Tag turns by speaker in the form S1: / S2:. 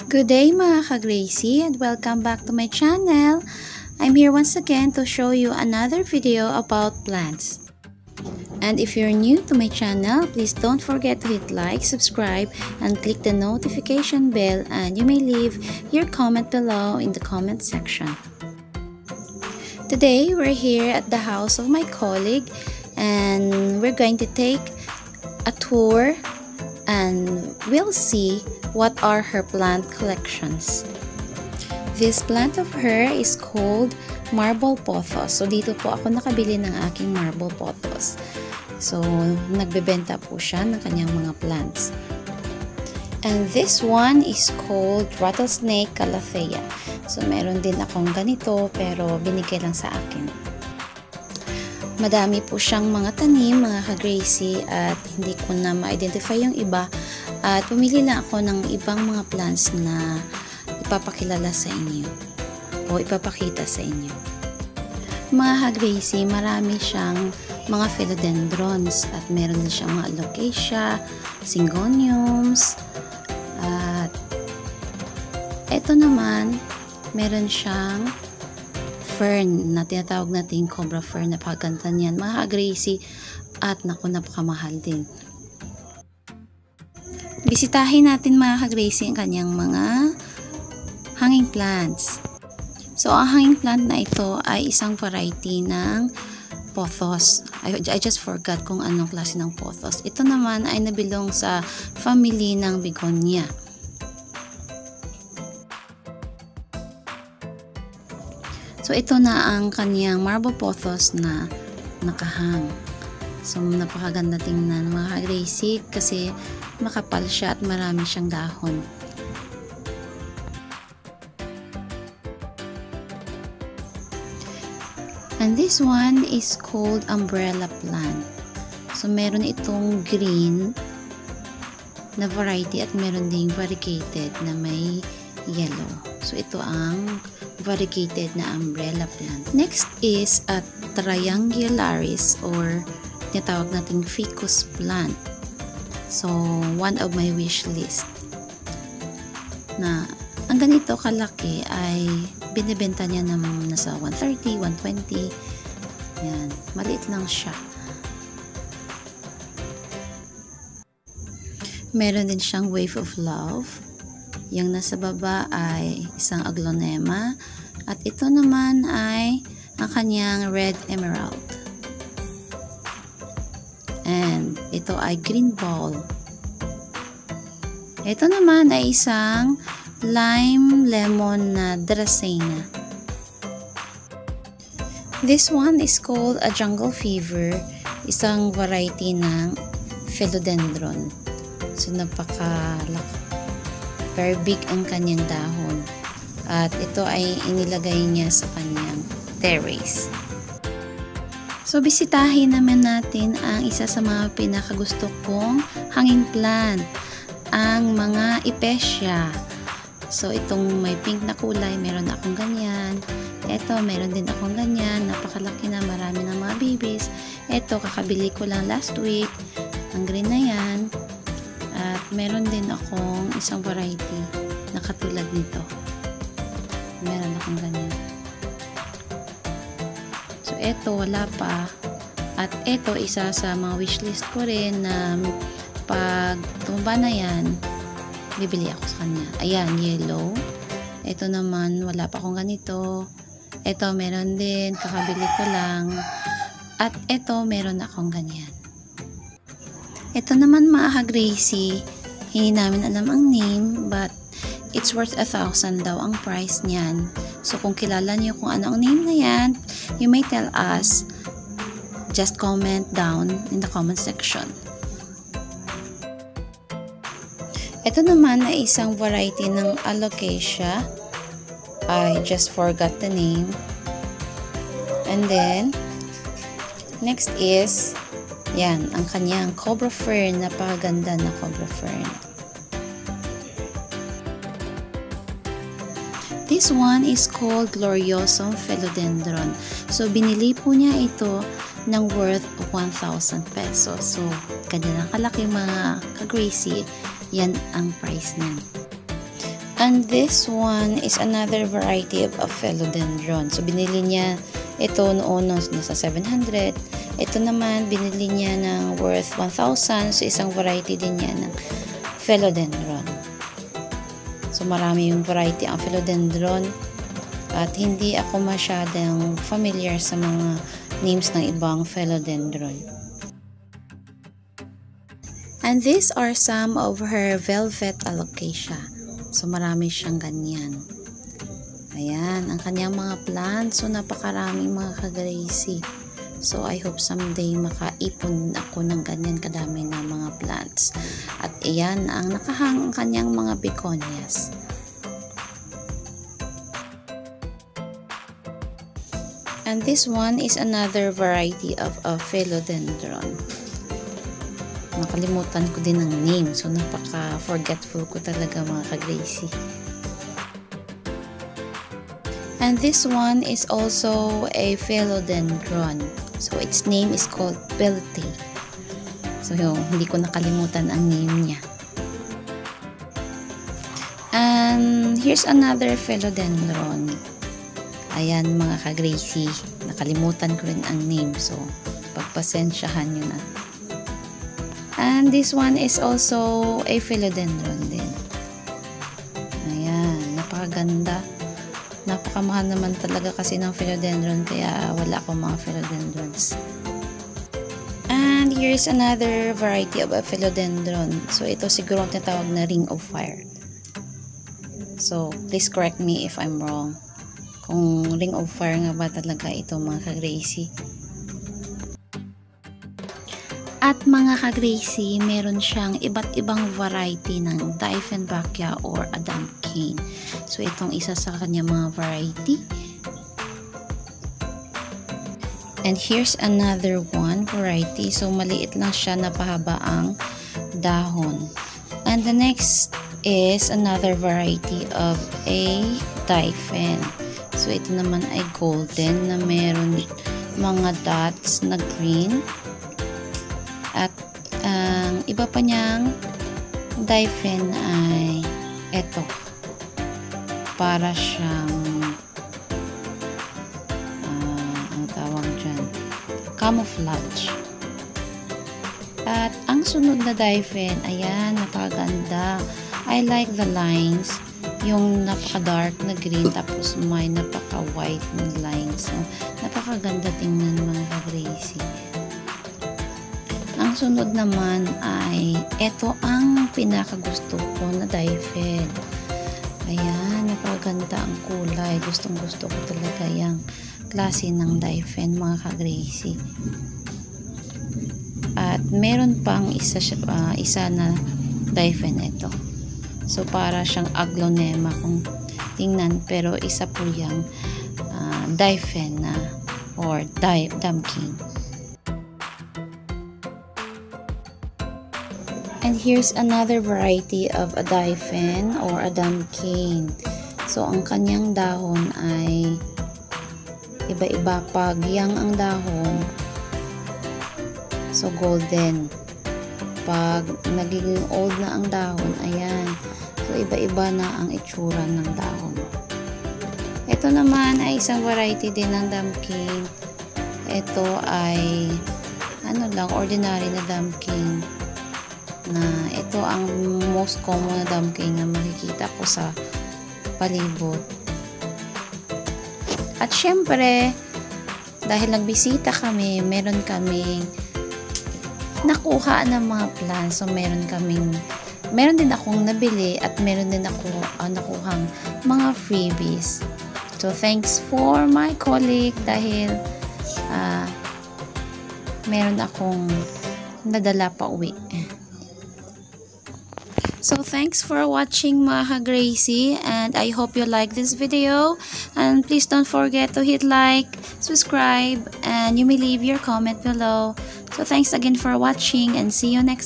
S1: Good day mga ka-Gracie and welcome back to my channel. I'm here once again to show you another video about plants. And if you're new to my channel, please don't forget to hit like, subscribe, and click the notification bell, and you may leave your comment below in the comment section. Today we're here at the house of my colleague and we're going to take a tour and we'll see what are her plant collections. This plant of her is called marble pothos. So dito po ako nakabili ng aking marble pothos. So nagbebenta po siya ng kanyang mga plants. And this one is called rattlesnake calathea. So meron din akong ganito pero binigay lang sa akin. Madami po siyang mga tanim, mga ka-Gracie, at hindi ko na ma-identify yung iba. At pumili lang ako ng ibang mga plants na ipapakilala sa inyo o ipapakita sa inyo. Mga ka-Gracie, marami siyang mga philodendrons at meron din siyang mga alocasia, syngoniums, at ito naman, meron siyang fern na tinatawag natin cobra fern. Napakaganda niyan mga ka-Gracie at naku, napakamahal din. Bisitahin natin mga ka-Gracie ang kanyang mga hanging plants. So ang hanging plant na ito ay isang variety ng pothos. I just forgot kung anong klase ng pothos. Ito naman ay nabilong sa family ng begonia. So ito na ang kaniyang marble pothos na nakahang. So napakaganda tingnan mga ka-Gracie kasi makapal siya at marami siyang dahon. And this one is called umbrella plant. So meron itong green na variety at meron ding variegated na may yellow. So ito ang variegated na umbrella plant. Next is a triangularis or tinatawag nating ficus plant. So one of my wish list na ang ganito kalaki ay binibenta niya naman nasa 130, 120. Yan, maliit lang siya. Meron din siyang wave of love. Yung nasa baba ay isang aglonema at ito naman ay ang kanyang red emerald. And ito ay green ball. Ito naman ay isang lime lemon na dracena. This one is called a jungle fever, isang variety ng philodendron. So napakalaki. Very big ang kanyang dahon. At ito ay inilagay niya sa kanyang terrace. So bisitahin naman natin ang isa sa mga pinakagusto kong hanging plant, ang mga ipesia. So itong may pink na kulay, meron akong ganyan. Ito, meron din akong ganyan. Napakalaki na, marami ng mga babies. Ito, kakabili ko lang last week. Ang green na yan. At meron din akong isang variety na katulad nito. Meron akong ganyan. So, ito wala pa. At ito, isa sa mga wishlist ko rin na pag tumba na yan, bibili ako sa kanya. Ayan, yellow. Ito naman, wala pa akong ganito. Ito, meron din. Kakabili ko lang. At ito, meron akong ganyan. Ito naman mga ka-Gracie, hindi namin alam ang name, but it's worth 1,000 daw ang price niyan. So kung kilala niyo kung ano ang name na yan, you may tell us. Just comment down in the comment section. Ito naman ay isang variety ng alocasia. I just forgot the name. And then, next is yan, ang kanyang cobra fern. Napakaganda na cobra fern. This one is called Gloriosum philodendron. So, binili po niya ito ng worth 1,000 pesos. So, ganyan ang kalaki mga ka-Gracie. Yan ang price niyan. And this one is another variety of philodendron. So, binili niya ito noon nasa 700. Ito naman, binili niya ng worth 1,000. So, isang variety din niya ng philodendron. So, marami yung variety ang philodendron. At hindi ako masyadong familiar sa mga names ng ibang philodendron. And these are some of her velvet alocasia. So, marami siyang ganyan. Ayan, ang kanyang mga plants. So, napakaraming mga ka-Gracie. So, I hope someday makaipon ako ng ganyan kadami na mga plants. At ayan, ang nakahang ang kanyang mga begonias. And this one is another variety of a philodendron. Nakalimutan ko din ang name. So, napaka-forgetful ko talaga mga ka-Gracie. And this one is also a philodendron. So, its name is called Pilte. So, hindi ko nakalimutan ang name niya. And here's another philodendron. Ayan mga ka-Gracie. Nakalimutan ko rin ang name. So, pagpasensyahan nyo na. And this one is also a philodendron din. Ayan, napakaganda. Napakamahal naman talaga kasi ng philodendron, kaya wala akong mga philodendrons. And here's another variety of a philodendron. So, ito siguro ang tinatawag na ring of fire. So, please correct me if I'm wrong. Kung ring of fire nga ba talaga ito mga ka-Gracie. At mga ka-Gracie, meron siyang iba't ibang variety ng Dieffenbachia or Adamkian. So, itong isa sa kanya mga variety. And here's another one variety. So, maliit lang siya, napahaba ang dahon. And the next is another variety of a Dieffen. So, ito naman ay golden na meron mga dots na green. At ang iba pa niyang Dieffen ay ito. Para siyang ang tawag dyan, camouflage. At ang sunod na Dieffen, ayan, napakaganda. I like the lines. Yung napaka-dark na green tapos may napaka-white na lines. So, napakaganda tingnan mga ka-Gracie. Ang sunod naman ay ito ang pinakagusto ko na Dieffen. Ayan, napakaganda ang kulay. Gustong-gusto ko talaga yung klase ng Dieffen mga ka-Gracie. At meron pang isa na Dieffen ito. So, para siyang aglonema kung tingnan. Pero isa po yung Dieffen na or Adamkian. And here's another variety of a Dieffen or Adamkian. So, ang kanyang dahon ay iba-iba. Pag young ang dahon, so golden. Pag nagiging old na ang dahon, ayan. So, iba-iba na ang itsura ng dahon. Ito naman ay isang variety din ng Adamkian. Ito ay ordinary na Adamkian. Na ito ang most common na Adamkian na makikita ko sa palibot. At syempre, dahil nagbisita kami, meron kaming nakuha ng mga plants. So, meron din akong nabili at meron din ako nakuhang mga freebies. So, thanks for my colleague dahil meron akong nadala pa uwi. So, thanks for watching mga Gracie, and I hope you like this video, and please don't forget to hit like, subscribe, and you may leave your comment below. So, thanks again for watching, and see you next time.